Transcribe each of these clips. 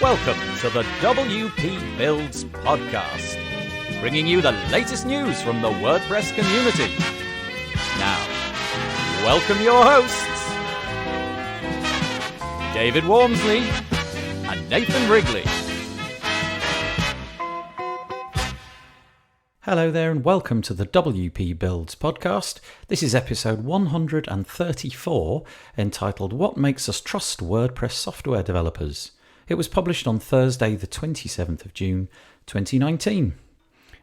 Welcome to the WP Builds podcast, bringing you the latest news from the WordPress community. Now, welcome your hosts, David Wormsley and Nathan Wrigley. Hello there and welcome to the WP Builds podcast. This is episode 134, entitled What Makes Us Trust WordPress Software Developers. It was published on Thursday the 27th of June 2019.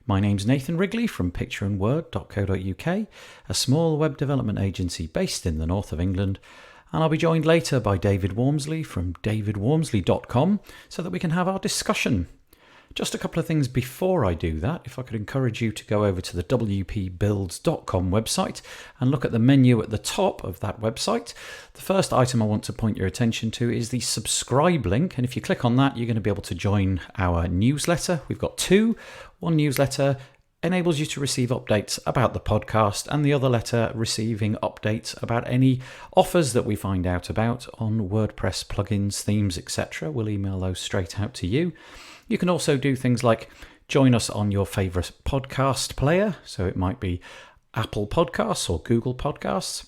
My name's Nathan Wrigley from pictureandword.co.uk, a small web development agency based in the north of England, and I'll be joined later by David Wormsley from davidwormsley.com so that we can have our discussion. Just a couple of things before I do that, if I could encourage you to go over to the wpbuilds.com website and look at the menu at the top of that website. The first item I want to point your attention to is the subscribe link, and if you click on that, you're going to be able to join our newsletter. We've got two. One newsletter enables you to receive updates about the podcast, and the other letter receiving updates about any offers that we find out about on WordPress plugins, themes, etc. We'll email those straight out to you. You can also do things like join us on your favourite podcast player, so it might be Apple Podcasts or Google Podcasts.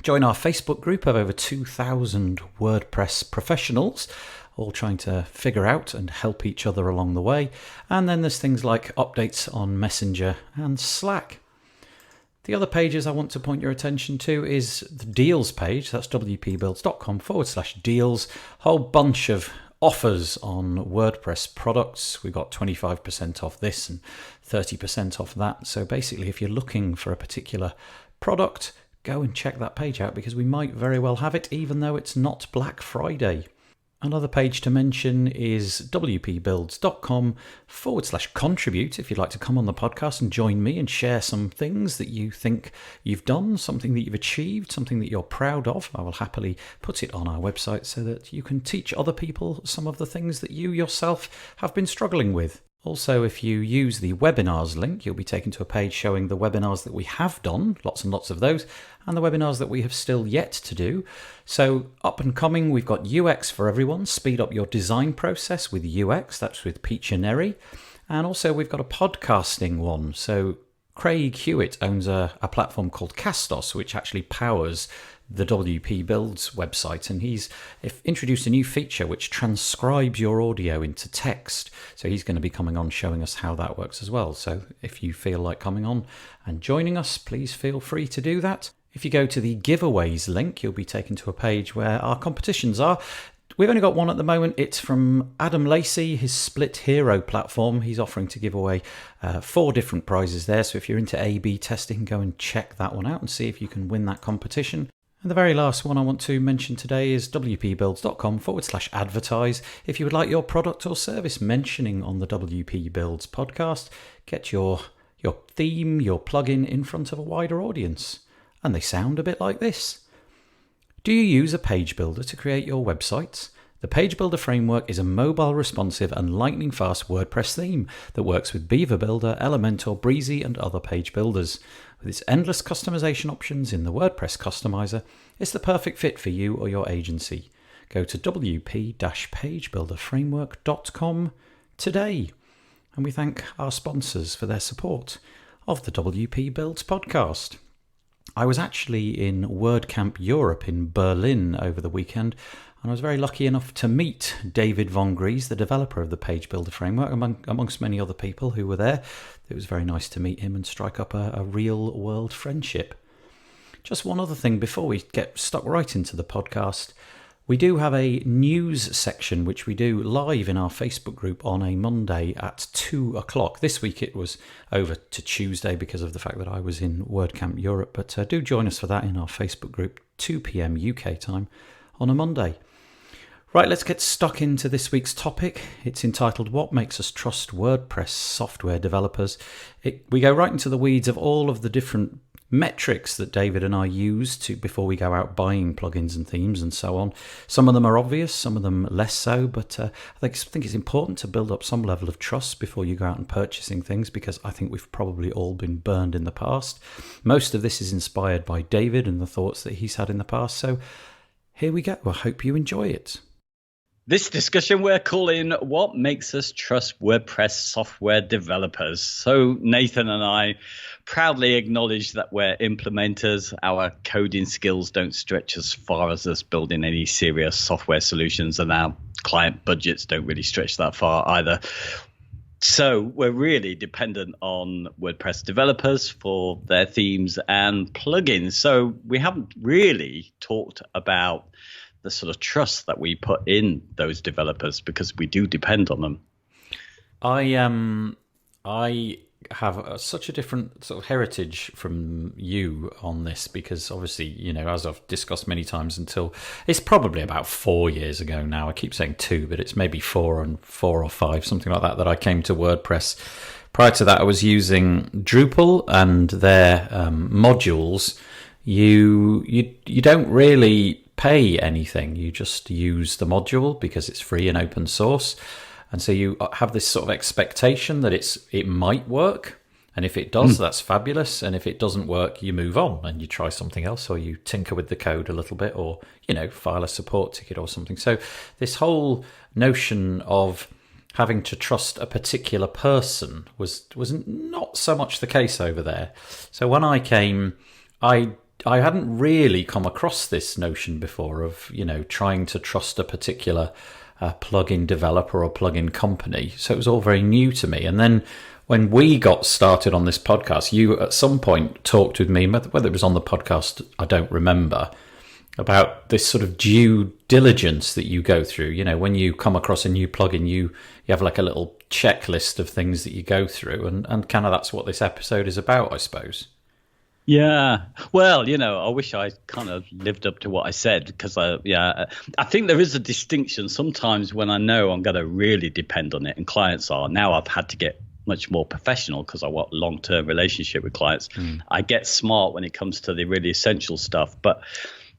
Join our Facebook group of over 2,000 WordPress professionals, all trying to figure out and help each other along the way. And then there's things like updates on Messenger and Slack. The other pages I want to point your attention to is the deals page. That's wpbuilds.com/deals. Whole bunch of offers on WordPress products. We've got 25% off this and 30% off that. So basically, if you're looking for a particular product, go and check that page out because we might very well have it, even though it's not Black Friday. Another page to mention is wpbuilds.com/contribute. If you'd like to come on the podcast and join me and share some things that you think you've done, something that you've achieved, something that you're proud of, I will happily put it on our website so that you can teach other people some of the things that you yourself have been struggling with. Also, if you use the webinars link, you'll be taken to a page showing the webinars that we have done, lots and lots of those, and the webinars that we have still yet to do. So up and coming, we've got UX for Everyone, speed up your design process with UX, that's with Peach Neri. And also we've got a podcasting one. So Craig Hewitt owns a platform called Castos, which actually powers the WP Builds website, and he's introduced a new feature which transcribes your audio into text. So he's going to be coming on showing us how that works as well. So if you feel like coming on and joining us, please feel free to do that. If you go to the giveaways link, you'll be taken to a page where our competitions are. We've only got one at the moment. It's from Adam Lacey, his Split Hero platform. He's offering to give away 4 different prizes there. So if you're into A/B testing, go and check that one out and see if you can win that competition. And the very last one I want to mention today is wpbuilds.com/advertise. If you would like your product or service mentioning on the WP Builds podcast, get your theme, your plugin in front of a wider audience. And they sound a bit like this. Do you use a page builder to create your websites? The Page Builder framework is a mobile responsive and lightning fast WordPress theme that works with Beaver Builder, Elementor, Breezy and other page builders. With its endless customization options in the WordPress customizer, it's the perfect fit for you or your agency. Go to wp-pagebuilderframework.com today. And we thank our sponsors for their support of the WP Builds podcast. I was actually in WordCamp Europe in Berlin over the weekend, and I was very lucky enough to meet David von Gries, the developer of the Page Builder framework, amongst many other people who were there. It was very nice to meet him and strike up a real-world friendship. Just one other thing before we get stuck right into the podcast. We do have a news section which we do live in our Facebook group on a Monday at 2 o'clock. This week it was over to Tuesday because of the fact that I was in WordCamp Europe, but do join us for that in our Facebook group, 2 p.m. UK time on a Monday. Right, let's get stuck into this week's topic. It's entitled What Makes Us Trust WordPress Software Developers. We go right into the weeds of all of the different metrics that David and I use before we go out buying plugins and themes and so on. Some of them are obvious, some of them less so, but I think it's important to build up some level of trust before you go out and purchasing things, because I think we've probably all been burned in the past. Most of this is inspired by David and the thoughts that he's had in the past, so here we go. I hope you enjoy it. This discussion we're calling What Makes Us Trust WordPress Software Developers. So Nathan and I proudly acknowledge that we're implementers. Our coding skills don't stretch as far as us building any serious software solutions, and our client budgets don't really stretch that far either. So we're really dependent on WordPress developers for their themes and plugins. So we haven't really talked about the sort of trust that we put in those developers, because we do depend on them. I have such a different sort of heritage from you on this, because obviously, you know, as I've discussed many times, until it's probably about 4 years ago now. I keep saying 2, but it's maybe 4 or 5, something like that I came to WordPress. Prior to that, I was using Drupal and their modules. You don't really pay anything. You just use the module because it's free and open source. And so you have this sort of expectation that it might work. And if it does, that's fabulous. And if it doesn't work, you move on and you try something else, or you tinker with the code a little bit, or, you know, file a support ticket or something. So this whole notion of having to trust a particular person was not so much the case over there. So when I came, I hadn't really come across this notion before of, you know, trying to trust a particular plugin developer or plugin company. So it was all very new to me. And then when we got started on this podcast, you at some point talked with me, whether it was on the podcast, I don't remember, about this sort of due diligence that you go through. You know, when you come across a new plugin, you have like a little checklist of things that you go through. And kind of that's what this episode is about, I suppose. Yeah. Well, you know, I wish I kind of lived up to what I said, because I think there is a distinction sometimes when I know I'm going to really depend on it, and clients are. Now I've had to get much more professional because I want a long-term relationship with clients. I get smart when it comes to the really essential stuff. But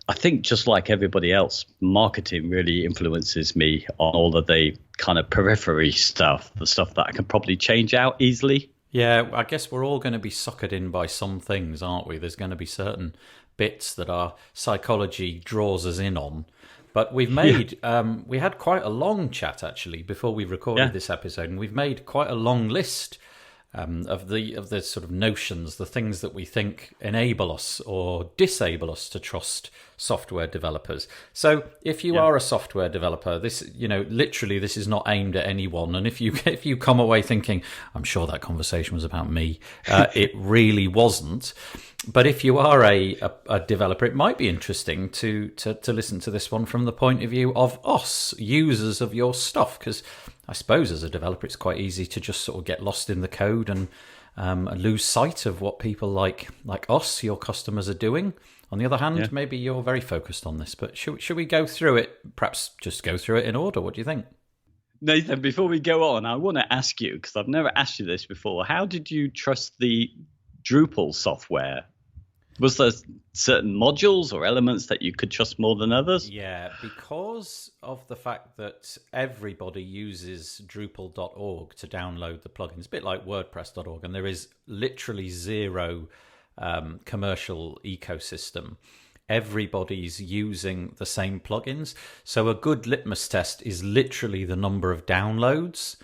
I think just like everybody else, marketing really influences me on all of the kind of periphery stuff, the stuff that I can probably change out easily. Yeah, I guess we're all going to be suckered in by some things, aren't we? There's going to be certain bits that our psychology draws us in on. But we've made, we had quite a long chat actually before we recorded this episode, and we've made quite a long list of the sort of notions, the things that we think enable us or disable us to trust software developers. So if you are a software developer, this, you know, literally this is not aimed at anyone. And if you come away thinking, I'm sure that conversation was about me, it really wasn't. But if you are a developer, it might be interesting to listen to this one from the point of view of us, users of your stuff, because I suppose as a developer, it's quite easy to just sort of get lost in the code and lose sight of what people like us, your customers, are doing. On the other hand, maybe you're very focused on this, but should we go through it? Perhaps just go through it in order. What do you think? Nathan, before we go on, I want to ask you, because I've never asked you this before, how did you trust the Drupal software? Was there certain modules or elements that you could trust more than others? Yeah, because of the fact that everybody uses Drupal.org to download the plugins, a bit like WordPress.org, and there is literally zero commercial ecosystem. Everybody's using the same plugins. So a good litmus test is literally the number of downloads.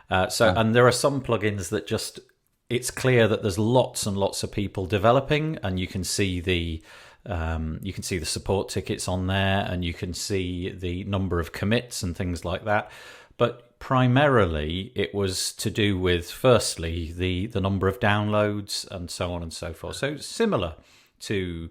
And there are some plugins that just... It's clear that there's lots and lots of people developing, and you can see the support tickets on there, and you can see the number of commits and things like that. But primarily, it was to do with, firstly, the number of downloads and so on and so forth. So similar to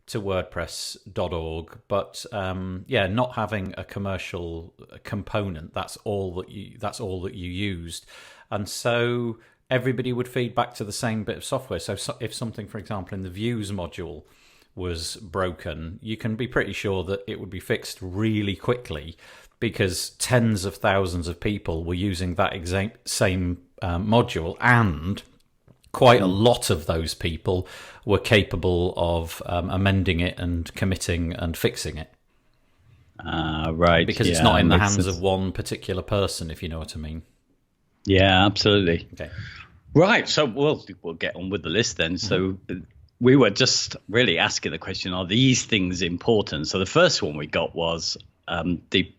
WordPress.org, but not having a commercial component. That's all that you used, and so everybody would feed back to the same bit of software. So if something, for example, in the views module was broken, you can be pretty sure that it would be fixed really quickly, because tens of thousands of people were using that exact same module, and quite a lot of those people were capable of amending it and committing and fixing it. Right. Because it's not in the hands of one particular person, if you know what I mean. Yeah, absolutely. Okay. Right. So we'll get on with the list then. So we were just really asking the question, are these things important? So the first one we got was the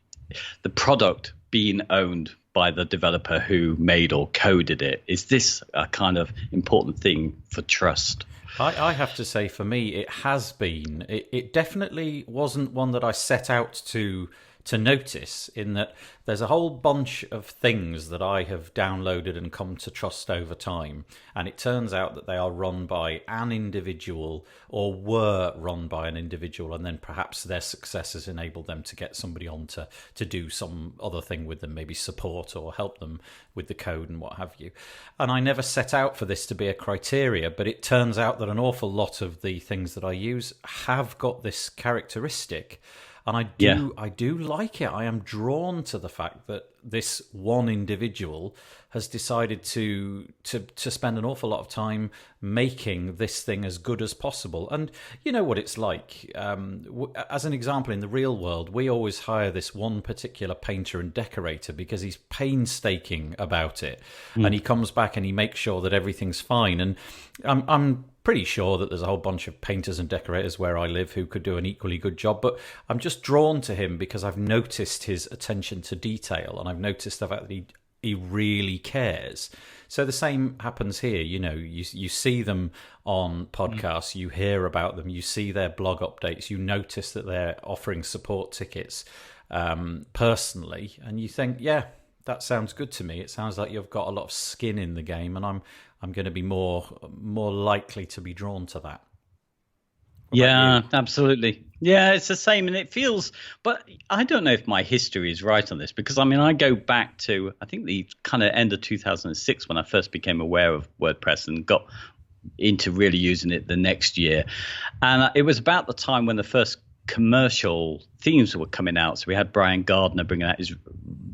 the product being owned by the developer who made or coded it? Is this a kind of important thing for trust? I have to say, for me, it has been. It definitely wasn't one that I set out to notice, in that there's a whole bunch of things that I have downloaded and come to trust over time, and it turns out that they are run by an individual, or were run by an individual, and then perhaps their success has enabled them to get somebody on to do some other thing with them, maybe support or help them with the code and what have you. And I never set out for this to be a criteria, but it turns out that an awful lot of the things that I use have got this characteristic. And I do like it. I am drawn to the fact that this one individual has decided to spend an awful lot of time making this thing as good as possible. And you know what it's like. As an example, in the real world, we always hire this one particular painter and decorator because he's painstaking about it. And he comes back and he makes sure that everything's fine. And I'm pretty sure that there's a whole bunch of painters and decorators where I live who could do an equally good job, but I'm just drawn to him because I've noticed his attention to detail, and I've noticed the fact that he really cares. So the same happens here. You know, you see them on podcasts, you hear about them, you see their blog updates, you notice that they're offering support tickets personally, and you think, yeah, that sounds good to me. It sounds like you've got a lot of skin in the game, and I'm going to be more likely to be drawn to that. Yeah, absolutely. Yeah, it's the same, and it feels, but I don't know if my history is right on this, because I mean, I go back to, I think, the kind of end of 2006 when I first became aware of WordPress and got into really using it the next year. And it was about the time when the first commercial themes were coming out. So we had Brian Gardner bringing out his,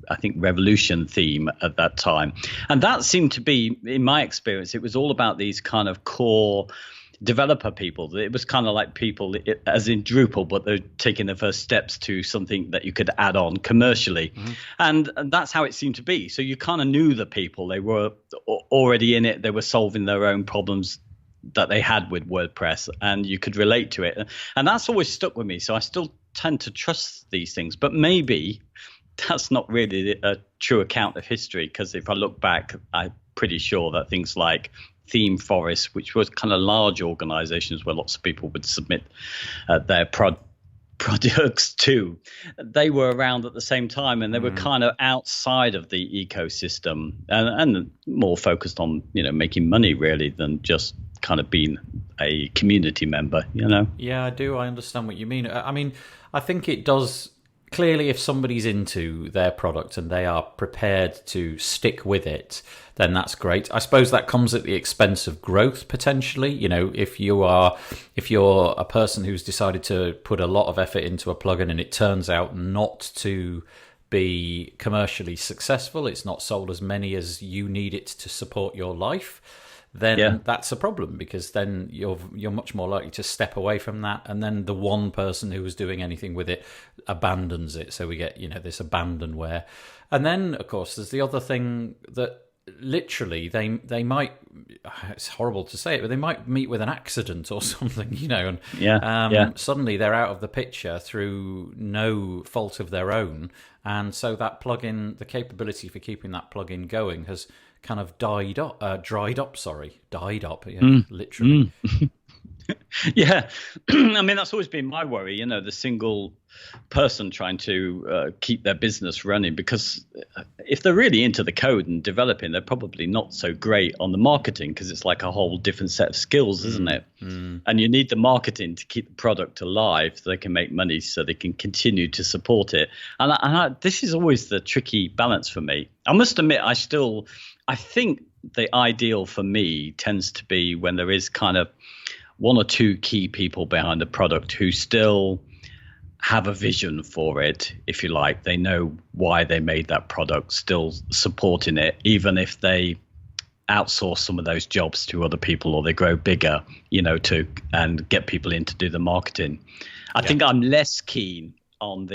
I think, Revolution theme at that time. And that seemed to be, in my experience, it was all about these kind of core developer people. It was kind of like people, as in Drupal, but they're taking the first steps to something that you could add on commercially. And that's how it seemed to be. So you kind of knew the people. They were already in it. They were solving their own problems that they had with WordPress, and you could relate to it. And that's always stuck with me. So I still tend to trust these things, but maybe that's not really a true account of history, because if I look back, I'm pretty sure that things like Theme Forest, which was kind of large organizations where lots of people would submit their products to, they were around at the same time, and they were kind of outside of the ecosystem and more focused on, you know, making money really than just kind of being a community member, you know? Yeah, I do. I understand what you mean. I mean, I think it does. Clearly, if somebody's into their product and they are prepared to stick with it, then that's great. I suppose that comes at the expense of growth, potentially. You know, if you're a person who's decided to put a lot of effort into a plugin and it turns out not to be commercially successful, it's not sold as many as you need it to support your life, then that's a problem, because then you're much more likely to step away from that, and then the one person who was doing anything with it abandons it. So we get, you know, this abandonware. And then, of course, there's the other thing that literally they might, it's horrible to say it, but they might meet with an accident or something, you know, and suddenly they're out of the picture through no fault of their own. And so that plugin, the capability for keeping that plugin going has kind of dried up, literally. Yeah. I mean, that's always been my worry, you know, the single person trying to keep their business running, because if they're really into the code and developing, they're probably not so great on the marketing, because it's like a whole different set of skills, isn't it? And you need the marketing to keep the product alive so they can make money, so they can continue to support it. And this is always the tricky balance for me. I must admit, I think the ideal for me tends to be when there is kind of one or two key people behind the product who still have a vision for it, if you like. They know why they made that product, still supporting it, even if they outsource some of those jobs to other people or they grow bigger, you know, and get people in to do the marketing. I think I'm less keen on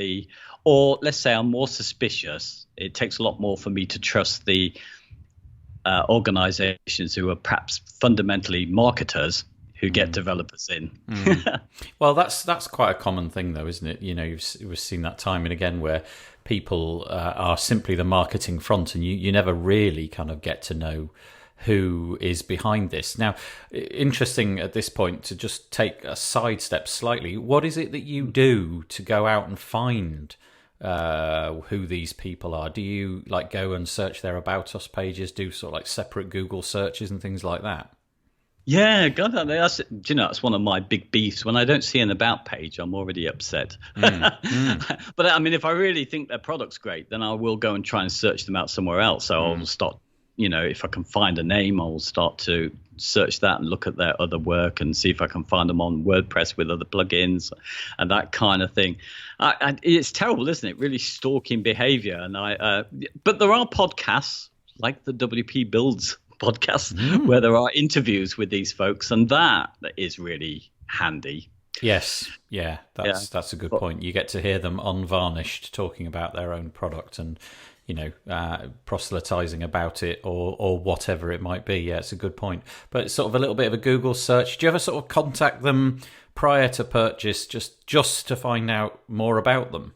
or let's say I'm more suspicious. It takes a lot more for me to trust the organizations who are perhaps fundamentally marketers, who get developers in. Well, that's quite a common thing, though, isn't it? We've seen that time and again where people are simply the marketing front, and you never really kind of get to know who is behind this. Now, interesting at this point to just take a sidestep slightly. What is it that you do to go out and find who these people are? Do you like go and search their About Us pages, do sort of like separate Google searches and things like that? Yeah, God, that's one of my big beefs. When I don't see an About page, I'm already upset. But I mean, if I really think their product's great, then I will go and try and search them out somewhere else. So I'll start, if I can find a name, I'll start to search that and look at their other work and see if I can find them on WordPress with other plugins and that kind of thing. And it's terrible, isn't it? Really stalking behavior. And but there are podcasts like the WP Builds podcast where there are interviews with these folks, and that is really handy. Yes, yeah, that's a good point. You get to hear them unvarnished talking about their own product and proselytizing about it or whatever it might be. Yeah, it's a good point. But it's sort of a little bit of a Google search. Do you ever sort of contact them prior to purchase just to find out more about them?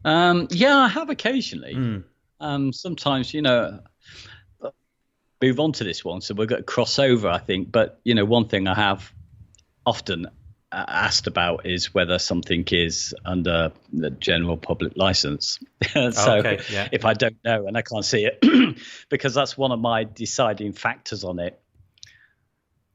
Yeah, I have occasionally. Sometimes, move on to this one, so we're going to cross over, I think. But one thing I have often asked about is whether something is under the general public license. If I don't know and I can't see it, because that's one of my deciding factors on it.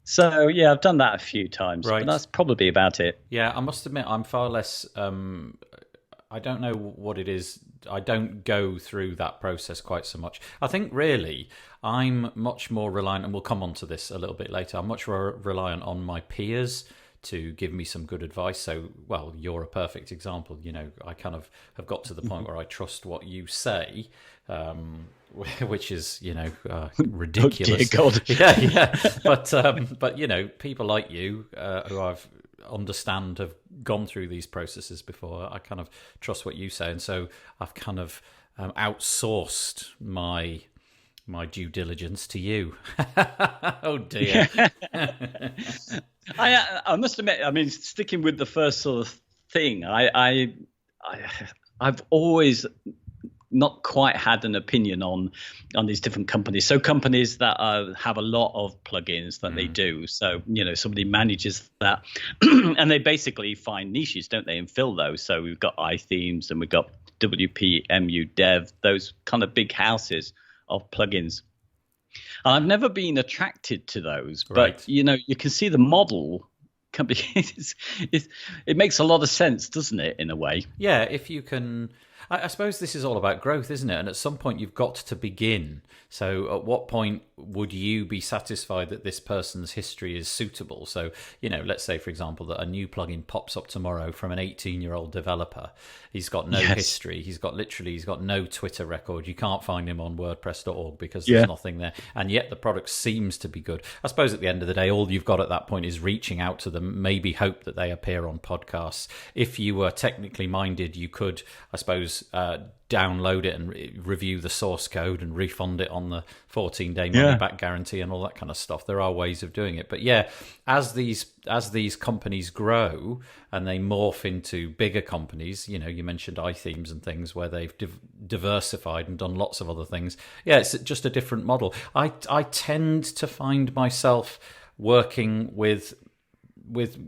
So yeah, I've done that a few times, but that's probably about it. Yeah, I must admit I'm far less I don't know what it is. I don't go through that process quite so much. I think really I'm much more reliant, and we'll come on to this a little bit later, I'm much more reliant on my peers to give me some good advice. So, well, you're a perfect example. I kind of have got to the point where I trust what you say, which is, ridiculous. Oh, dear God. Yeah. But people like you who I've understand have gone through these processes before, I kind of trust what you say, and so I've kind of outsourced my due diligence to you. Oh dear. I must admit, I mean, sticking with the first sort of thing, I've always not quite had an opinion on these different companies. So companies that have a lot of plugins that they do. So, somebody manages that and they basically find niches, don't they, and fill those. So we've got iThemes and we've got WP Dev, those kind of big houses of plugins. And I've never been attracted to those, but you can see the model. It makes a lot of sense, doesn't it, in a way? Yeah, if you can. I suppose this is all about growth, isn't it? And at some point you've got to begin. So at what point would you be satisfied that this person's history is suitable? So, let's say, for example, that a new plugin pops up tomorrow from an 18-year-old developer. He's got no history. He's got no Twitter record. You can't find him on WordPress.org because there's nothing there. And yet the product seems to be good. I suppose at the end of the day, all you've got at that point is reaching out to them, maybe hope that they appear on podcasts. If you were technically minded, you could, I suppose, download it and review the source code and refund it on the 14-day money-back guarantee and all that kind of stuff. There are ways of doing it. But yeah, as these companies grow and they morph into bigger companies, you mentioned iThemes and things where they've diversified and done lots of other things. Yeah, it's just a different model. I tend to find myself working with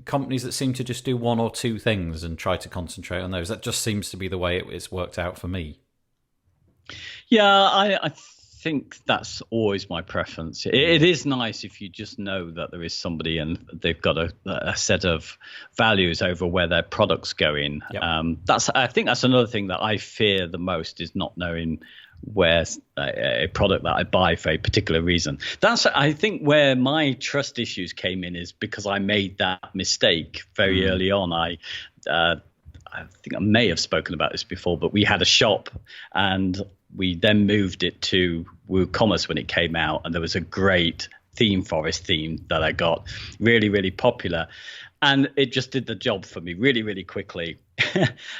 companies that seem to just do one or two things and try to concentrate on those. That just seems to be the way it's worked out for me. Yeah, I think that's always my preference. It is nice if you just know that there is somebody and they've got a set of values over where their product's going. Yep. I think that's another thing that I fear the most, is not knowing where a product that I buy for a particular reason. That's, I think, where my trust issues came in, is because I made that mistake very early on. I think I may have spoken about this before, but we had a shop and we then moved it to WooCommerce when it came out, and there was a great theme forest theme that I got, really, really popular. And it just did the job for me really, really quickly.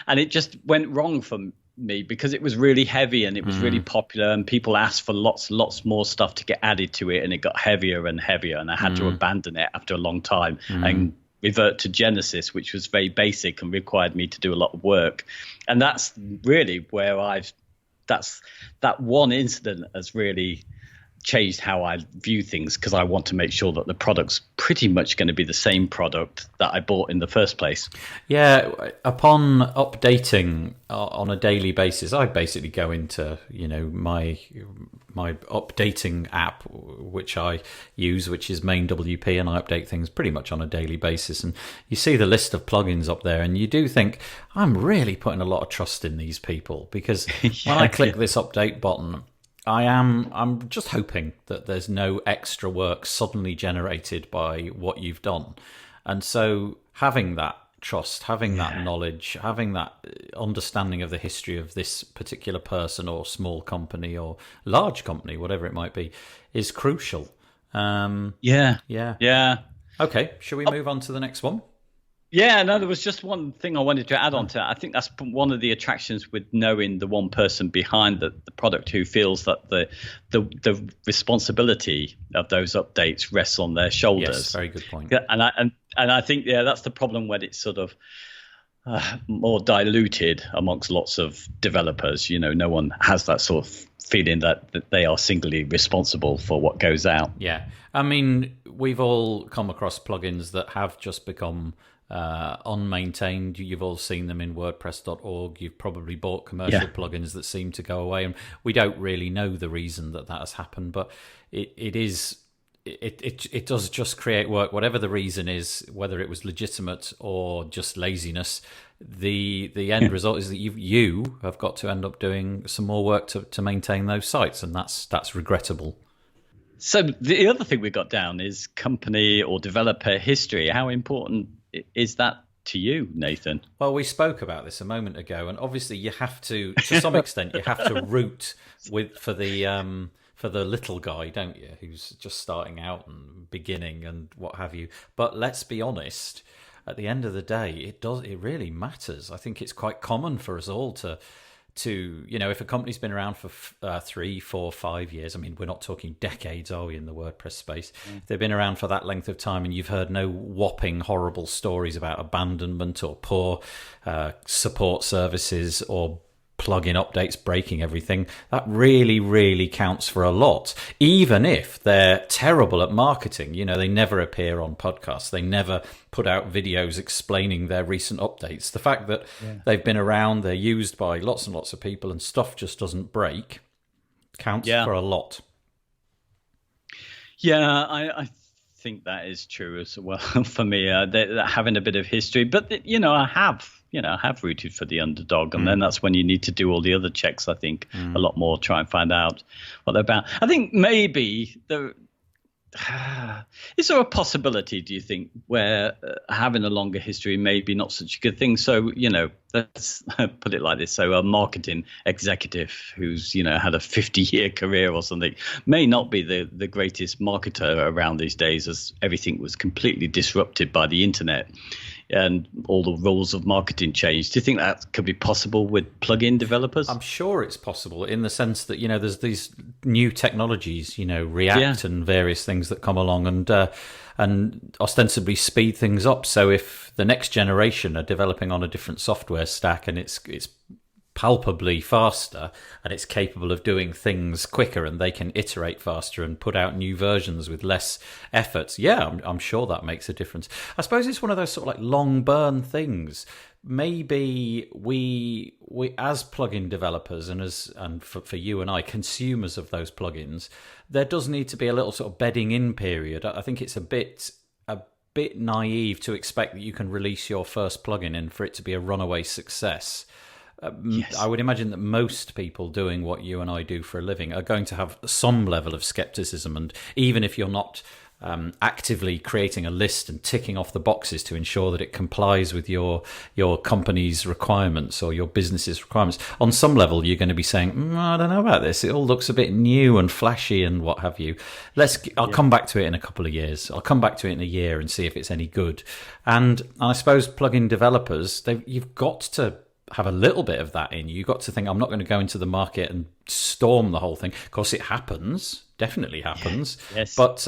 And it just went wrong for me because it was really heavy and it was really popular, and people asked for lots more stuff to get added to it, and it got heavier and heavier, and I had to abandon it after a long time and revert to Genesis, which was very basic and required me to do a lot of work. And that's really where that one incident has really changed how I view things, because I want to make sure that the product's pretty much going to be the same product that I bought in the first place. Yeah, upon updating on a daily basis, I basically go into, my updating app, which I use, which is MainWP, and I update things pretty much on a daily basis. And you see the list of plugins up there, and you do think, I'm really putting a lot of trust in these people, because when I click this update button, I'm just hoping that there's no extra work suddenly generated by what you've done. And so having that trust, having that knowledge, having that understanding of the history of this particular person or small company or large company, whatever it might be, is crucial. Yeah. Okay, shall we move on to the next one? Yeah, no, there was just one thing I wanted to add on to that. I think that's one of the attractions with knowing the one person behind the product who feels that the responsibility of those updates rests on their shoulders. Yes, very good point. Yeah, and I think that's the problem when it's sort of more diluted amongst lots of developers. No one has that sort of feeling that they are singly responsible for what goes out. Yeah, I mean, we've all come across plugins that have just become unmaintained. You've all seen them in WordPress.org. You've probably bought commercial plugins that seem to go away, and we don't really know the reason that has happened, but it does just create work, whatever the reason is, whether it was legitimate or just laziness. The end result is that you have got to end up doing some more work to maintain those sites, and that's regrettable. So the other thing we got down is company or developer history. How important is that to you, Nathan? Well, we spoke about this a moment ago, and obviously you have to some extent, you have to root for the little guy, don't you, who's just starting out and beginning and what have you. But let's be honest, at the end of the day, it really matters. I think it's quite common for us all to if a company's been around for 3, 4, 5 years, I mean, we're not talking decades, are we, in the WordPress space? If they've been around for that length of time and you've heard no whopping horrible stories about abandonment or poor support services or plugin updates breaking everything, that really, really counts for a lot. Even if they're terrible at marketing, they never appear on podcasts, they never put out videos explaining their recent updates. The fact that they've been around, they're used by lots and lots of people, and stuff just doesn't break counts for a lot. Yeah, I think that is true as well for me. Having a bit of history, but I have rooted for the underdog, and then that's when you need to do all the other checks. I think a lot more, try and find out what they're about. I think maybe is there a possibility, do you think, where having a longer history may be not such a good thing? So, let's put it like this. So a marketing executive who's, had a 50-year career or something may not be the greatest marketer around these days, as everything was completely disrupted by the internet and all the rules of marketing changed. Do you think that could be possible with plugin developers? I'm sure it's possible, in the sense that, there's these new technologies, React and various things that come along and ostensibly speed things up. So if the next generation are developing on a different software stack and it's palpably faster and it's capable of doing things quicker and they can iterate faster and put out new versions with less effort, I'm sure that makes a difference. I suppose it's one of those sort of like long burn things. Maybe we as plugin developers and for you and I, consumers of those plugins, there does need to be a little sort of bedding in period. I think it's a bit naive to expect that you can release your first plugin and for it to be a runaway success. I would imagine that most people doing what you and I do for a living are going to have some level of skepticism, and even if you're not actively creating a list and ticking off the boxes to ensure that it complies with your company's requirements or your business's requirements, on some level you're going to be saying, I don't know about this, it all looks a bit new and flashy and what have you. I'll come back to it in a couple of years, I'll come back to it in a year and see if it's any good. And I suppose plugin developers, you've got to have a little bit of that in you. You've got to think, I'm not going to go into the market and storm the whole thing. Of course, it happens, definitely happens. Yes. But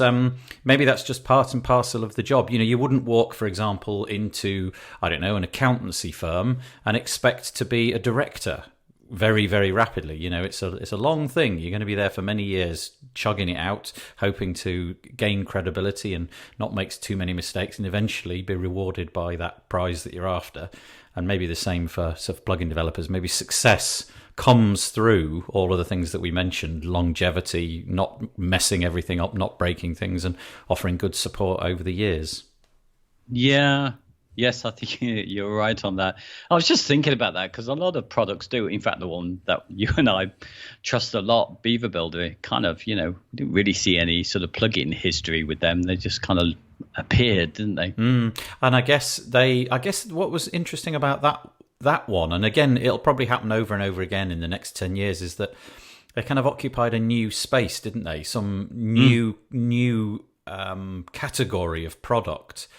maybe that's just part and parcel of the job. You wouldn't walk, for example, into, I don't know, an accountancy firm and expect to be a director very, very rapidly. It's a long thing. You're going to be there for many years, chugging it out, hoping to gain credibility and not make too many mistakes, and eventually be rewarded by that prize that you're after. And maybe the same for sort of plugin developers. Maybe success comes through all of the things that we mentioned: longevity, not messing everything up, not breaking things, and offering good support over the years. Yeah. Yes, I think you're right on that. I was just thinking about that because a lot of products do. In fact, the one that you and I trust a lot, Beaver Builder, kind of, we didn't really see any sort of plugin history with them. They just kind of appeared, didn't they? And I guess what was interesting about that one, and again, it'll probably happen over and over again in the next 10 years, is that they kind of occupied a new space, didn't they? Some new category of product.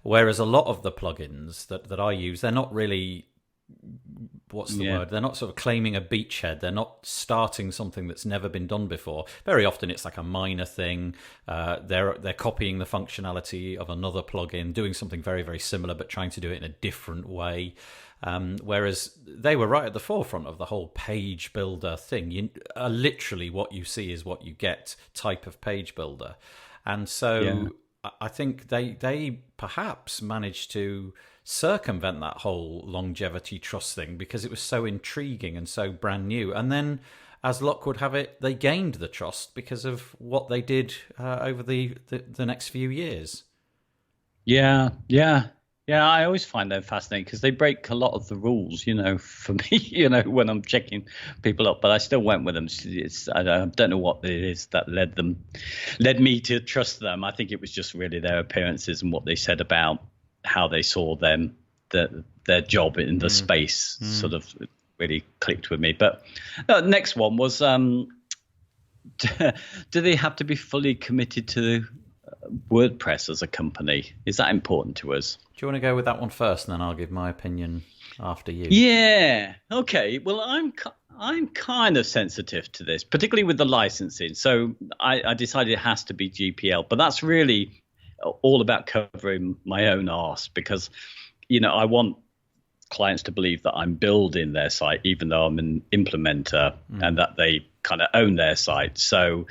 Whereas a lot of the plugins that I use, they're not really, what's the word? They're not sort of claiming a beachhead. They're not starting something that's never been done before. Very often it's like a minor thing. They're copying the functionality of another plugin, doing something very, very similar, but trying to do it in a different way. Whereas they were right at the forefront of the whole page builder thing. Literally what you see is what you get type of page builder. And so... Yeah. I think they perhaps managed to circumvent that whole longevity trust thing because it was so intriguing and so brand new. And then, as luck would have it, they gained the trust because of what they did over the next few years. Yeah. I always find them fascinating because they break a lot of the rules, for me, when I'm checking people up. But I still went with them. I don't know what it is that led me to trust them. I think it was just really their appearances and what they said about how they saw their job in the space sort of really clicked with me. But next one was, do they have to be fully committed to WordPress as a company? Is that important to us? Do you want to go with that one first, and then I'll give my opinion after you? Yeah. Okay. Well, I'm kind of sensitive to this, particularly with the licensing. So I decided it has to be GPL, but that's really all about covering my own arse because, I want clients to believe that I'm building their site, even though I'm an implementer, and that they kind of own their site. So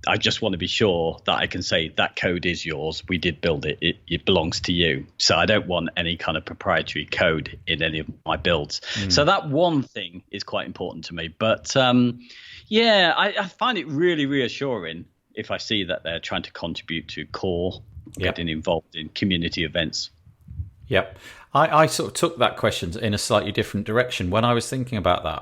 I just want to be sure that I can say that code is yours. We did build it. It belongs to you. So I don't want any kind of proprietary code in any of my builds. So that one thing is quite important to me. But I find it really reassuring if I see that they're trying to contribute to core, getting involved in community events. Yep. I sort of took that question in a slightly different direction. When I was thinking about that,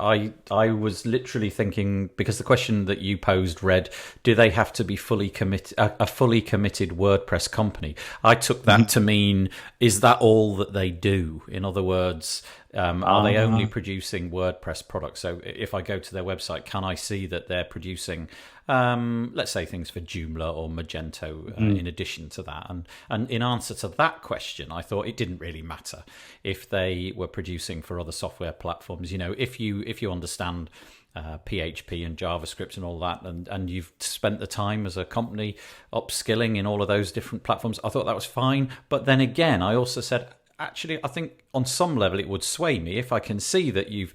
I was literally thinking, because the question that you posed read, do they have to be fully committed, a fully committed WordPress company? I took that to mean, is that all that they do? In other words, are they only producing WordPress products? So if I go to their website, can I see that they're producing, let's say, things for Joomla or Magento in addition to that? And in answer to that question, I thought it didn't really matter if they were producing for other software platforms. If you understand PHP and JavaScript and all that, and you've spent the time as a company upskilling in all of those different platforms, I thought that was fine. But then again, I also said, actually, I think on some level it would sway me if I can see that you've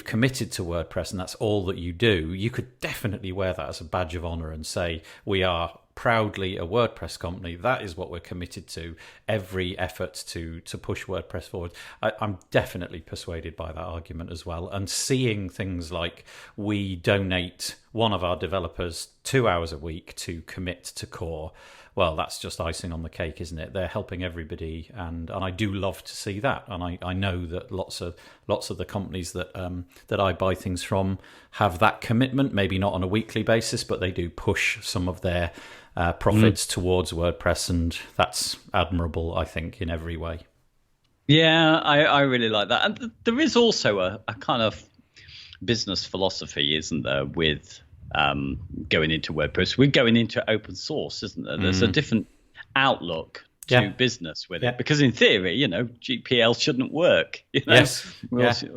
committed to WordPress and that's all that you do. You could definitely wear that as a badge of honor and say, we are proudly a WordPress company. That is what we're committed to. Every effort to push WordPress forward. I'm definitely persuaded by that argument as well. And seeing things like we donate one of our developers 2 hours a week to commit to core. Well, that's just icing on the cake, isn't it? They're helping everybody, and I do love to see that. And I know that lots of the companies that I buy things from have that commitment. Maybe not on a weekly basis, but they do push some of their profits towards WordPress, and that's admirable, I think, in every way. Yeah, I really like that. And there is also a kind of business philosophy, isn't there, with going into WordPress? We're going into open source, isn't there? There's a different outlook to business with Yeah. it, because in theory, GPL shouldn't work. Yes.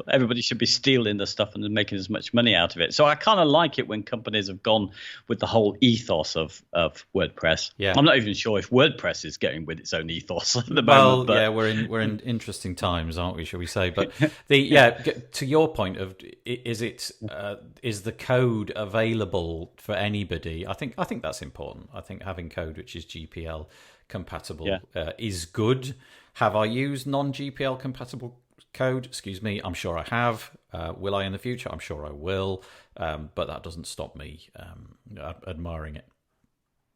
Everybody should be stealing the stuff and then making as much money out of it. So I kind of like it when companies have gone with the whole ethos of WordPress. Yeah. I'm not even sure if WordPress is going with its own ethos at the Well, moment. But yeah, we're in interesting times, aren't we? Shall we say? But to your point of is the code available for anybody? I think that's important. I think having code which is GPL compatible is good. Have I used non-GPL compatible code? Excuse me, I'm sure I have. Will I in the future? I'm sure I will. But that doesn't stop me admiring it.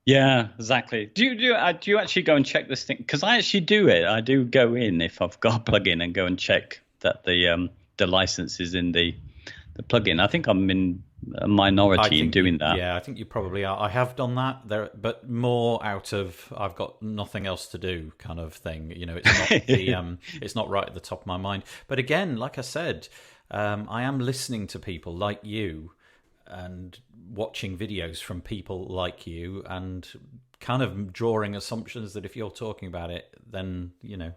Yeah, exactly. Do you actually go and check this thing? Because I actually do it. I do go in if I've got a plugin and go and check that the license is in the plugin. I think I'm in a minority in doing that. Yeah, I think you probably are. I have done that there, but more out of I've got nothing else to do kind of thing. It's not it's not right at the top of my mind. But again, like I said, I am listening to people like you and watching videos from people like you and kind of drawing assumptions that if you're talking about it, then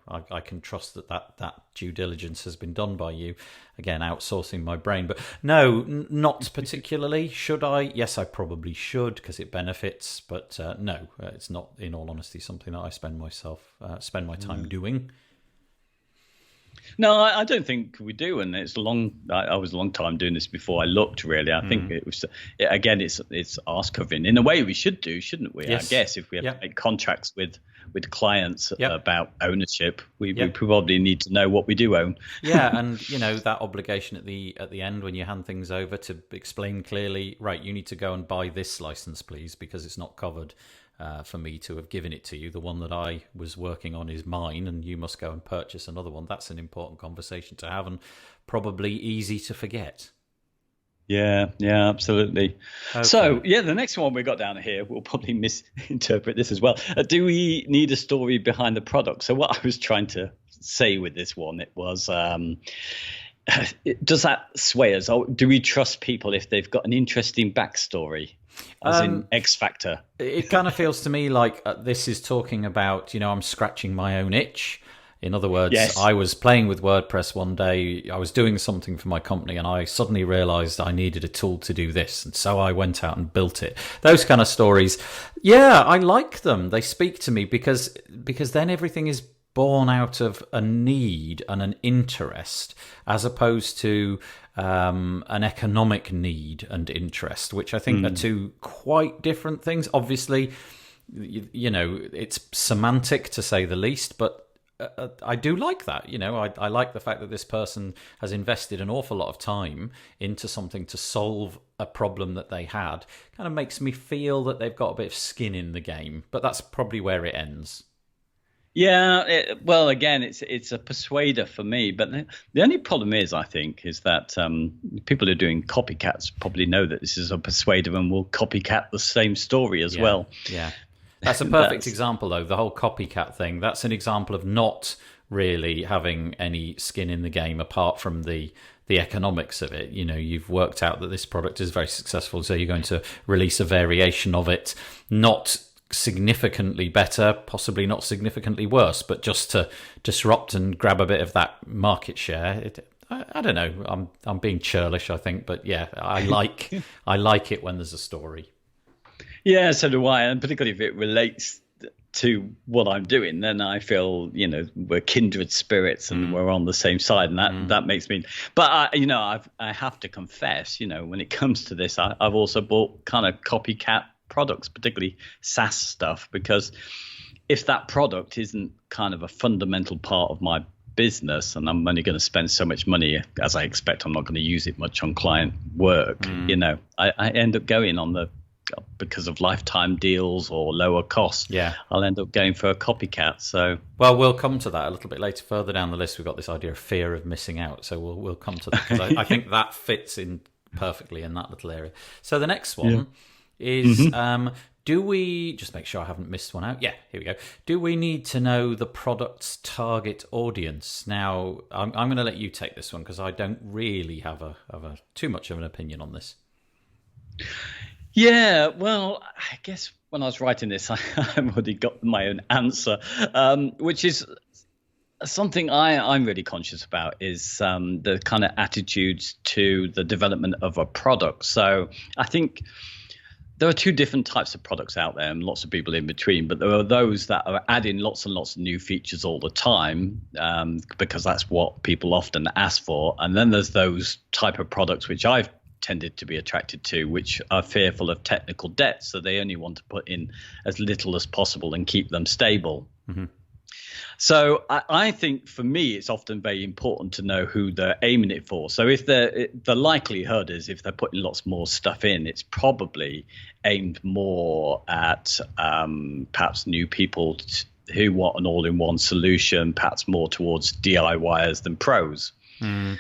I can trust that due diligence has been done by you. Again, outsourcing my brain, but no, not particularly. Should I? Yes, I probably should because it benefits. But no, it's not. In all honesty, something that I spend my time doing. No, I don't think we do, and it's long. I was a long time doing this before I looked. Really, I think it was. Again, it's arse covering in a way we should do, shouldn't we? Yes. I guess if we have to make contracts with clients Yep. about ownership, we probably need to know what we do own. Yeah, and that obligation at the end when you hand things over to explain clearly, right? You need to go and buy this license, please, because it's not covered. For me to have given it to you, the one that I was working on is mine, and you must go and purchase another one. That's an important conversation to have, and probably easy to forget. Yeah, absolutely. Okay. So, the next one we got down here, we'll probably misinterpret this as well. Do we need a story behind the product? So what I was trying to say with this one, it was, does that sway us? Or do we trust people if they've got an interesting backstory? As in X Factor. It kind of feels to me like this is talking about, I'm scratching my own itch. In other words, yes. I was playing with WordPress one day. I was doing something for my company and I suddenly realized I needed a tool to do this. And so I went out and built it. Those kind of stories. Yeah, I like them. They speak to me because then everything is born out of a need and an interest as opposed to an economic need and interest, which I think are two quite different things. Obviously, it's semantic to say the least, but I do like that. I like the fact that this person has invested an awful lot of time into something to solve a problem that they had. Kind of makes me feel that they've got a bit of skin in the game, but that's probably where it ends. Yeah, well, again, it's a persuader for me. But the only problem is, I think, is that people who are doing copycats probably know that this is a persuader and will copycat the same story as well. Yeah, that's a perfect example, though. The whole copycat thing. That's an example of not really having any skin in the game apart from the economics of it. You've worked out that this product is very successful, so you're going to release a variation of it, not significantly better, possibly not significantly worse, but just to disrupt and grab a bit of that market share. I don't know. I'm being churlish, I think, but yeah, I like it when there's a story. Yeah, so do I, and particularly if it relates to what I'm doing, then I feel we're kindred spirits and we're on the same side, and that makes me. But I have to confess, when it comes to this, I've also bought kind of copycat products, particularly SaaS stuff, because if that product isn't kind of a fundamental part of my business and I'm only going to spend so much money, as I expect I'm not going to use it much on client work, I end up going on because of lifetime deals or lower costs, I'll end up going for a copycat. So, well, we'll come to that a little bit later. Further down the list, we've got this idea of fear of missing out. So we'll come to that because I think that fits in perfectly in that little area. So the next one is do we just make sure I haven't missed one out? Yeah, here we go. Do we need to know the product's target audience? Now, I'm going to let you take this one because I don't really have a too much of an opinion on this. Yeah, well, I guess when I was writing this, I've already got my own answer, which is something I'm really conscious about is the kind of attitudes to the development of a product. So I think there are two different types of products out there and lots of people in between, but there are those that are adding lots and lots of new features all the time because that's what people often ask for. And then there's those type of products which I've tended to be attracted to, which are fearful of technical debt. So they only want to put in as little as possible and keep them stable. Mm-hmm. So I think for me, it's often very important to know who they're aiming it for. So if the likelihood is if they're putting lots more stuff in, it's probably aimed more at perhaps new people who want an all-in-one solution, perhaps more towards DIYers than pros. Mm.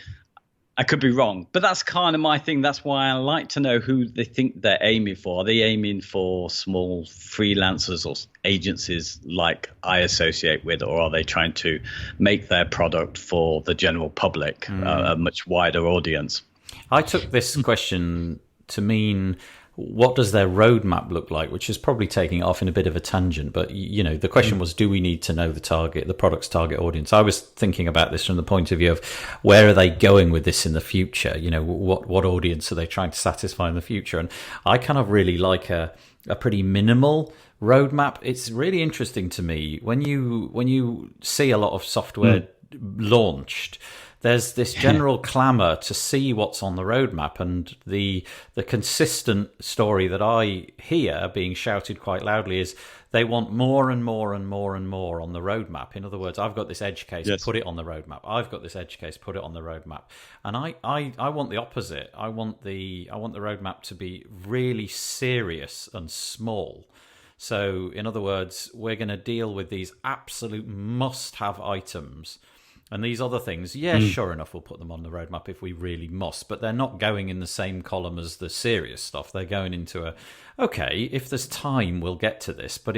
I could be wrong, but that's kind of my thing. That's why I like to know who they think they're aiming for. Are they aiming for small freelancers or agencies like I associate with, or are they trying to make their product for the general public, a much wider audience? I took this question to mean, what does their roadmap look like? Which is probably taking it off in a bit of a tangent, but the question was, do we need to know the product's target audience? I was thinking about this from the point of view of where are they going with this in the future? What audience are they trying to satisfy in the future? And I kind of really like a pretty minimal roadmap. It's really interesting to me when you see a lot of software launched. There's this general clamour to see what's on the roadmap, and the consistent story that I hear being shouted quite loudly is they want more and more and more and more on the roadmap. In other words, I've got this edge case, put it on the roadmap. I've got this edge case, put it on the roadmap. And I want the opposite. I want the roadmap to be really serious and small. So in other words, we're going to deal with these absolute must-have items. And these other things, sure enough, we'll put them on the roadmap if we really must, but they're not going in the same column as the serious stuff. They're going into okay, if there's time, we'll get to this. But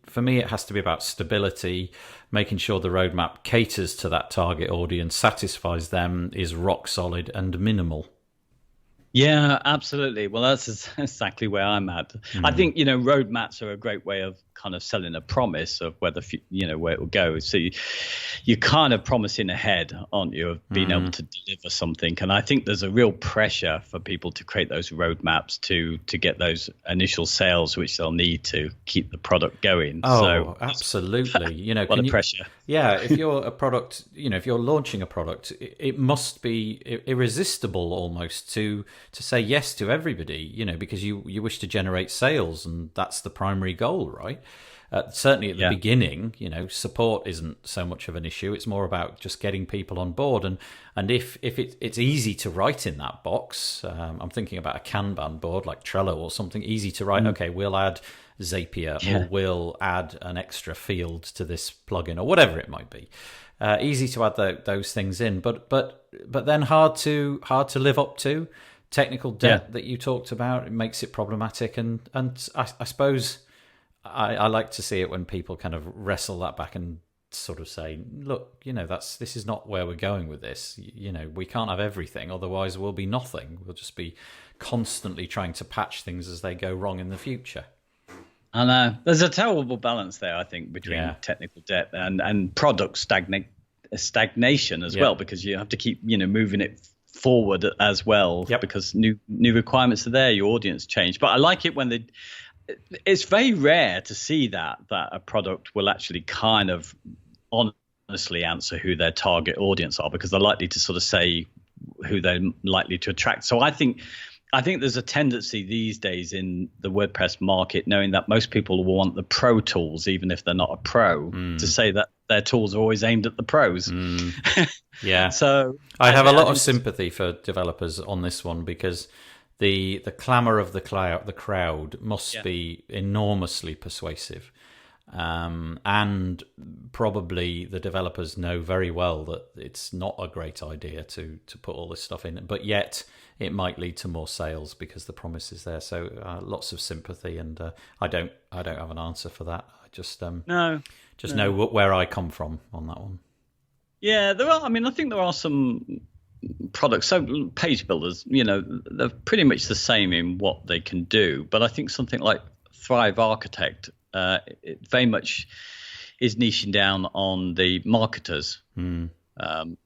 for me, it has to be about stability, making sure the roadmap caters to that target audience, satisfies them, is rock solid and minimal. Yeah, absolutely. Well, that's exactly where I'm at. I think, roadmaps are a great way of kind of selling a promise of whether, where it will go. So you're kind of promising ahead, aren't you, of being able to deliver something. And I think there's a real pressure for people to create those roadmaps to get those initial sales, which they'll need to keep the product going. Oh, absolutely. What a pressure. Yeah, if you're a product, if you're launching a product, it must be irresistible almost to say yes to everybody, because you wish to generate sales, and that's the primary goal, right? Certainly at the beginning, support isn't so much of an issue. It's more about just getting people on board. And if it's easy to write in that box, I'm thinking about a Kanban board like Trello or something easy to write. Okay, we'll add Zapier or we'll add an extra field to this plugin or whatever it might be. Easy to add those things in, but then hard to live up to. Technical debt that you talked about, it makes it problematic, and I suppose I like to see it when people kind of wrestle that back and sort of say, look, this is not where we're going with this. We can't have everything, otherwise we'll be nothing. We'll just be constantly trying to patch things as they go wrong in the future. I know. There's a terrible balance there, I think, between technical debt and product stagnation as well, because you have to keep, moving it forward as well, because new requirements are there, your audience change. But I like it when it's very rare to see that a product will actually kind of honestly answer who their target audience are, because they're likely to sort of say who they're likely to attract. So I think there's a tendency these days in the WordPress market, knowing that most people will want the pro tools, even if they're not a pro, to say that their tools are always aimed at the pros. Yeah. So I have a lot of sympathy for developers on this one, because the clamour of the crowd must be enormously persuasive. And probably the developers know very well that it's not a great idea to put all this stuff in, but yet it might lead to more sales because the promise is there. So lots of sympathy, and I don't have an answer for that. I just know where I come from on that one. Yeah, there are. I mean, I think there are some products. So page builders, they're pretty much the same in what they can do. But I think something like Thrive Architect, it very much is niching down on the marketers. And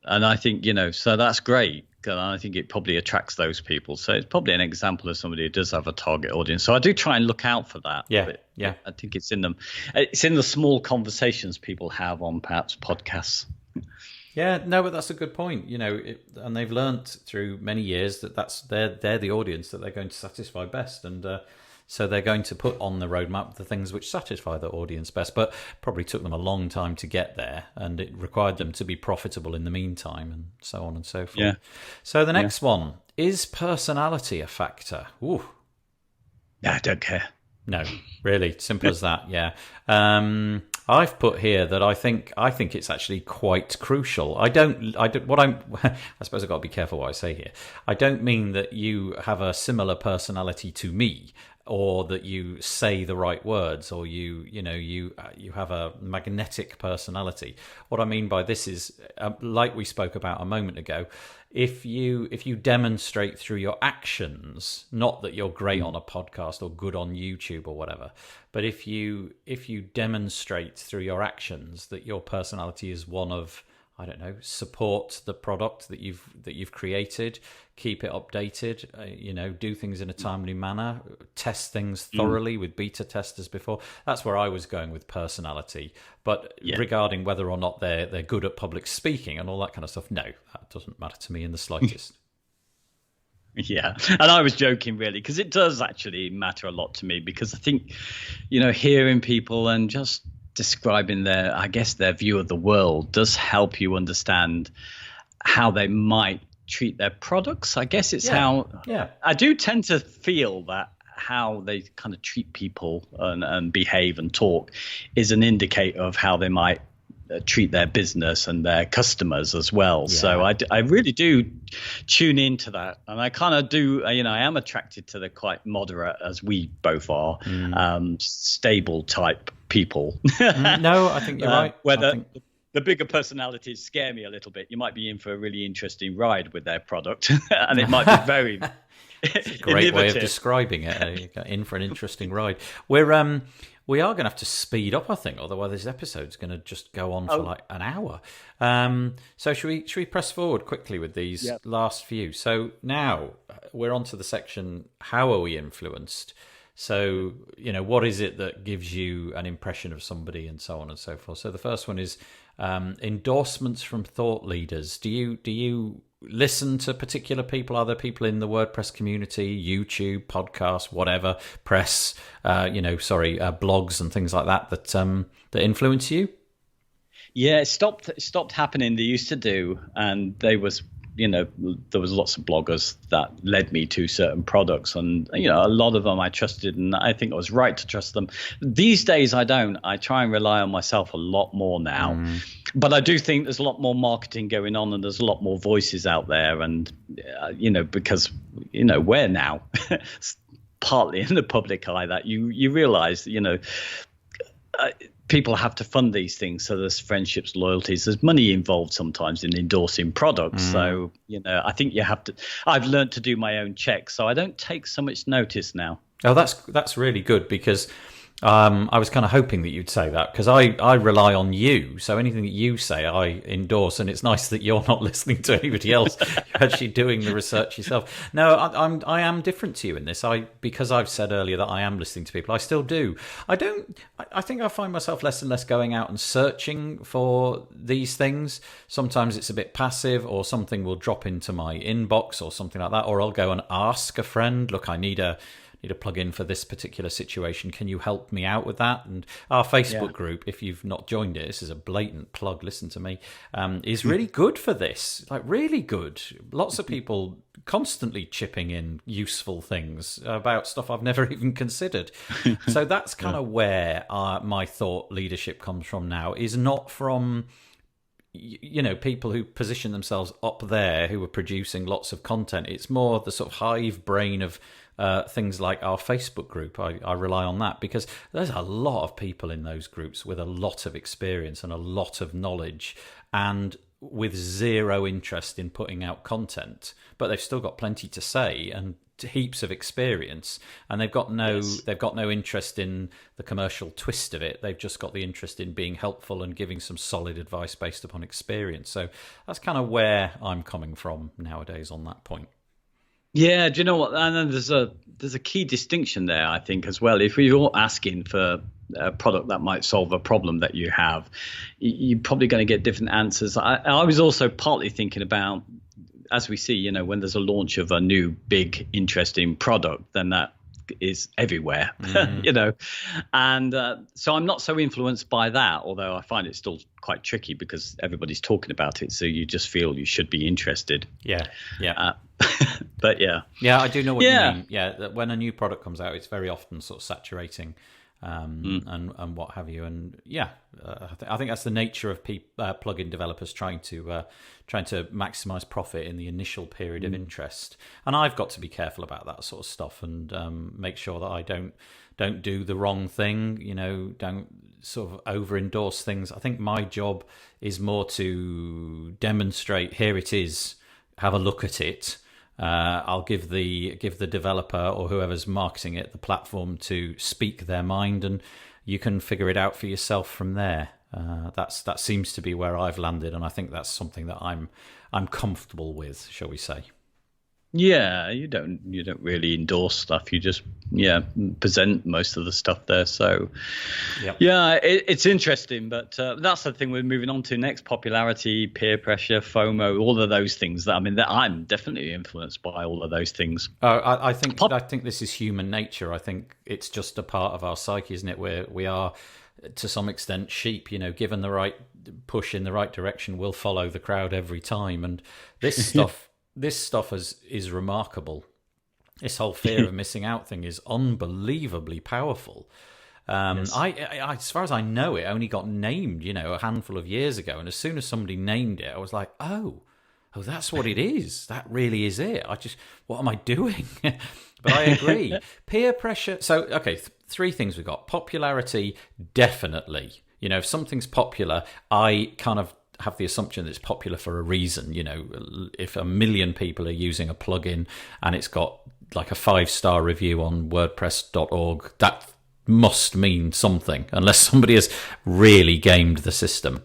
I think, so that's great. And I think it probably attracts those people. So it's probably an example of somebody who does have a target audience. So I do try and look out for that. Yeah. I think it's in them. It's in the small conversations people have on perhaps podcasts. Yeah, no, but that's a good point. And they've learnt through many years that they're the audience that they're going to satisfy best, and so they're going to put on the roadmap the things which satisfy the audience best. But probably took them a long time to get there, and it required them to be profitable in the meantime, and so on and so forth. Yeah. So the next one, is personality a factor? Ooh. I don't care. No, really, simple as that. Yeah. I've put here that I think it's actually quite crucial. I suppose I've got to be careful what I say here. I don't mean that you have a similar personality to me, or that you say the right words, or you have a magnetic personality. What I mean by this is, like we spoke about a moment ago, if you demonstrate through your actions, not that you're great on a podcast or good on YouTube or whatever, but if you demonstrate through your actions that your personality is one of, I don't know, support the product that you've created, keep it updated, do things in a timely manner, test things thoroughly with beta testers before. That's where I was going with personality. But regarding whether or not they're good at public speaking and all that kind of stuff, no, that doesn't matter to me in the slightest. Yeah, and I was joking really, because it does actually matter a lot to me, because I think, hearing people and just describing their view of the world does help you understand how they might treat their products. I guess it's how I do tend to feel that how they kind of treat people and behave and talk is an indicator of how they might treat their business and their customers as well. Yeah. So I really do tune into that, and I kind of do. I am attracted to the quite moderate, as we both are, stable type people. No, I think you're right. Whether the bigger personalities scare me a little bit. You might be in for a really interesting ride with their product, and it might be very. It's a great way of describing it. In for an interesting ride. We are going to have to speed up, I think, otherwise this episode's going to just go on for like an hour. So should we press forward quickly with these last few? So now we're on to the section, how are we influenced? So, what is it that gives you an impression of somebody, and so on and so forth. So the first one is endorsements from thought leaders. Do you listen to particular people? Are there people in the WordPress community, YouTube, podcasts, whatever, press, blogs and things like that influence you? Yeah, it stopped happening. They used to do, and there was lots of bloggers that led me to certain products, and a lot of them I trusted, and I think I was right to trust them. These days I don't. I try and rely on myself a lot more now. But I do think there's a lot more marketing going on, and there's a lot more voices out there, and because we're now partly in the public eye, that you realize people have to fund these things, so there's friendships, loyalties, there's money involved sometimes in endorsing products. So I think you have to. I've learned to do my own checks, so I don't take so much notice now. Oh, that's really good, because I was kind of hoping that you'd say that, because I rely on you. So anything that you say, I endorse, and it's nice that you're not listening to anybody else. You're actually doing the research yourself. No, I am different to you in this. Because I've said earlier that I am listening to people, I still do. I think I find myself less and less going out and searching for these things. Sometimes it's a bit passive, or something will drop into my inbox or something like that, or I'll go and ask a friend, look, I need a plug-in for this particular situation. Can you help me out with that? And our Facebook group, if you've not joined it, this is a blatant plug, listen to me, is really good for this. Like, really good. Lots of people constantly chipping in useful things about stuff I've never even considered. So that's kind of where my thought leadership comes from now, is not from people who position themselves up there who are producing lots of content. It's more the sort of hive brain of things like our Facebook group. I rely on that, because there's a lot of people in those groups with a lot of experience and a lot of knowledge, and with zero interest in putting out content, but they've still got plenty to say, and heaps of experience, and they've got no interest in the commercial twist of it. They've just got the interest in being helpful and giving some solid advice based upon experience. So that's kind of where I'm coming from nowadays on that point. Yeah, do you know what? And then there's a key distinction there, I think, as well. If you're asking for a product that might solve a problem that you have, you're probably going to get different answers. I was also partly thinking about, as we see, when there's a launch of a new, big, interesting product, then that is everywhere, and so I'm not so influenced by that, although I find it still quite tricky because everybody's talking about it, so you just feel you should be interested. But I do know what you mean. That when a new product comes out, it's very often sort of saturating and what have you. And I think that's the nature of plugin developers trying to maximize profit in the initial period of interest. And I've got to be careful about that sort of stuff and make sure that I don't do the wrong thing. Don't sort of over endorse things. I think my job is more to demonstrate, here it is, have a look at it. I'll give the developer or whoever's marketing it the platform to speak their mind, and you can figure it out for yourself from there. That seems to be where I've landed, and I think that's something that I'm comfortable with, shall we say? Yeah, you don't really endorse stuff. You just present most of the stuff there. So it's interesting, but that's the thing we're moving on to next: popularity, peer pressure, FOMO, all of those things. That I'm definitely influenced by all of those things. I think this is human nature. I think it's just a part of our psyche, isn't it? Where we are, to some extent, sheep. Given the right push in the right direction, we'll follow the crowd every time. And this stuff. This stuff is remarkable. This whole fear of missing out thing is unbelievably powerful. Yes. I, as far as I know, it only got named, a handful of years ago. And as soon as somebody named it, I was like, oh, that's what it is. That really is it. What am I doing? But I agree. Peer pressure. So, okay, three things we got. Popularity, definitely. If something's popular, I kind of have the assumption that it's popular for a reason. If 1 million people are using a plugin and it's got like a 5-star review on WordPress.org, that must mean something, unless somebody has really gamed the system.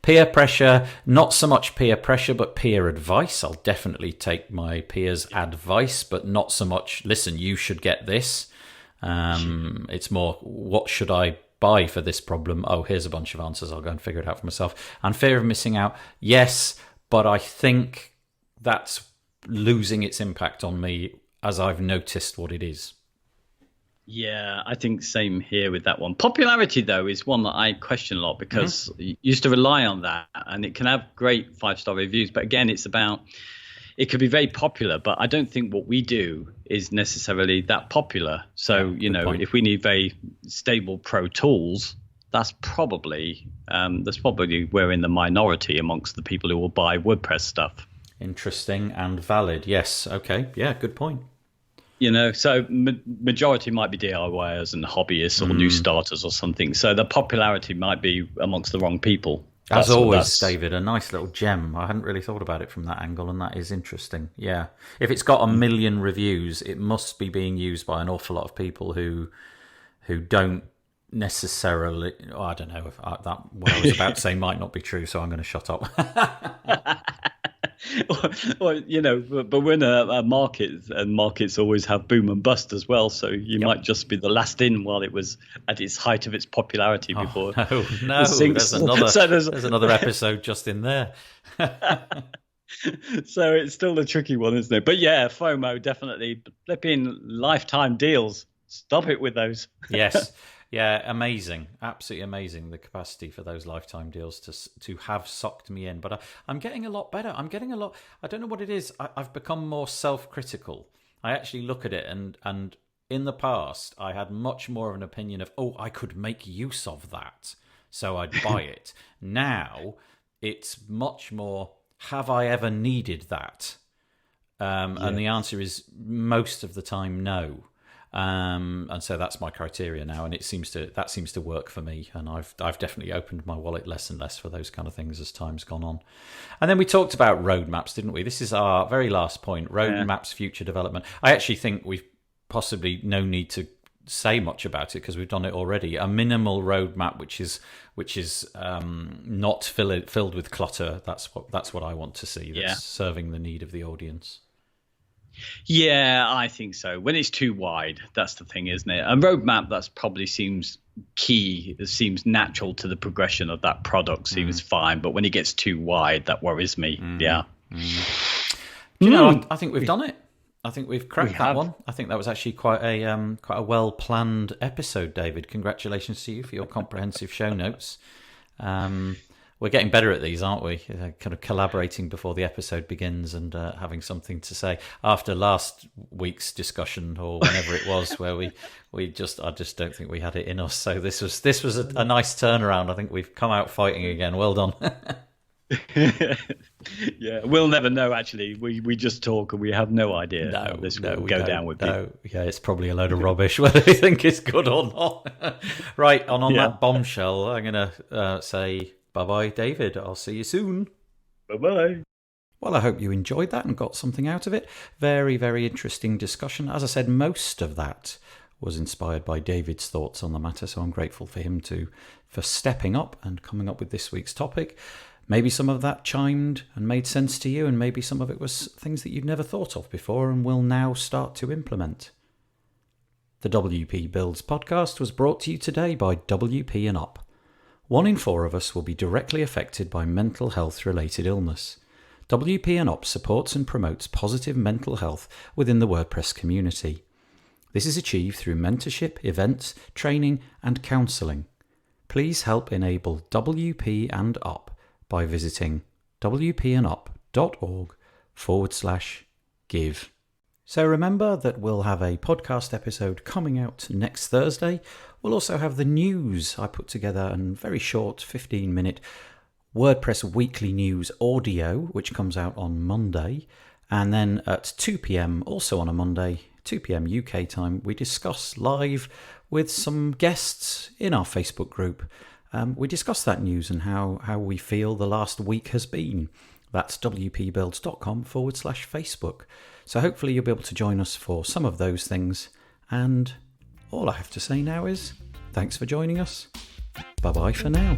Peer pressure, not so much peer pressure, but peer advice. I'll definitely take my peers' advice, but not so much, listen, you should get this. It's more, what should I buy for this problem? Oh, here's a bunch of answers. I'll go and figure it out for myself. And fear of missing out, yes, but I think that's losing its impact on me as I've noticed what it is. Yeah, I think same here with that one. Popularity, though, is one that I question a lot because you used to rely on that, and it can have great 5-star reviews. But again, it could be very popular, but I don't think what we do is necessarily that popular. So, if we need very stable pro tools, that's probably we're in the minority amongst the people who will buy WordPress stuff. Interesting and valid. Yes. Okay. Yeah. Good point. So majority might be DIYers and hobbyists or new starters or something. So the popularity might be amongst the wrong people. As always, David, a nice little gem. I hadn't really thought about it from that angle, and that is interesting. Yeah. If it's got 1 million reviews, it must be being used by an awful lot of people who don't necessarily... I don't know if what I was about to say might not be true, so I'm going to shut up. Well, but we're in a market, and markets always have boom and bust as well. So you might just be the last in while it was at its height of its popularity before. No, there's another episode just in there. So it's still a tricky one, isn't it? But yeah, FOMO, definitely. Flipping lifetime deals. Stop it with those. Yes. Yeah, amazing, absolutely amazing. The capacity for those lifetime deals to have sucked me in, but I'm getting a lot better. I don't know what it is. I've become more self-critical. I actually look at it, and in the past, I had much more of an opinion of, I could make use of that, so I'd buy it. Now it's much more, have I ever needed that? And the answer is most of the time no. And so that's my criteria now, and that seems to work for me. And I've definitely opened my wallet less and less for those kind of things as time's gone on. And then we talked about roadmaps, didn't we? This is our very last point: roadmaps, future development. I actually think we've possibly no need to say much about it because we've done it already. A minimal roadmap, which is not filled with clutter. That's what I want to see. That's serving the need of the audience. Yeah, I think so. When it's too wide, that's the thing, isn't it? A roadmap that's probably seems key, it seems natural to the progression of that product, seems fine. But when it gets too wide, that worries me. Yeah. You know, I think we've done it. I think we've cracked that one. I think that was actually quite a well planned episode, David. Congratulations to you for your comprehensive show notes. We're getting better at these, aren't we? Kind of collaborating before the episode begins and having something to say. After last week's discussion, or whenever it was, where I just don't think we had it in us. So this was a nice turnaround. I think we've come out fighting again. Well done. Yeah, we'll never know. Actually, we just talk and we have no idea how this will go down with people. Yeah, it's probably a load of rubbish whether we think it's good or not. Right, on that bombshell, I'm gonna say bye-bye, David. I'll see you soon. Bye-bye. Well, I hope you enjoyed that and got something out of it. Very, very interesting discussion. As I said, most of that was inspired by David's thoughts on the matter, so I'm grateful for him for stepping up and coming up with this week's topic. Maybe some of that chimed and made sense to you, and maybe some of it was things that you'd never thought of before and will now start to implement. The WP Builds podcast was brought to you today by WP and Up. 1 in 4 of us will be directly affected by mental health-related illness. WP and Up supports and promotes positive mental health within the WordPress community. This is achieved through mentorship, events, training, and counselling. Please help enable WP and Up by visiting wpandup.org/give. So remember that we'll have a podcast episode coming out next Thursday. We'll also have the news. I put together a very short 15-minute WordPress weekly news audio, which comes out on Monday. And then at 2 p.m, also on a Monday, 2 p.m. UK time, we discuss live with some guests in our Facebook group. We discuss that news and how we feel the last week has been. That's wpbuilds.com/Facebook. So hopefully you'll be able to join us for some of those things. And all I have to say now is thanks for joining us. Bye-bye for now.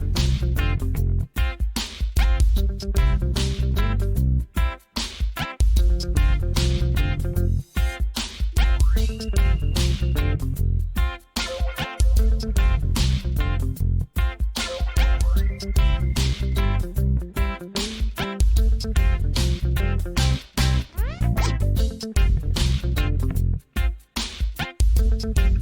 Thank you.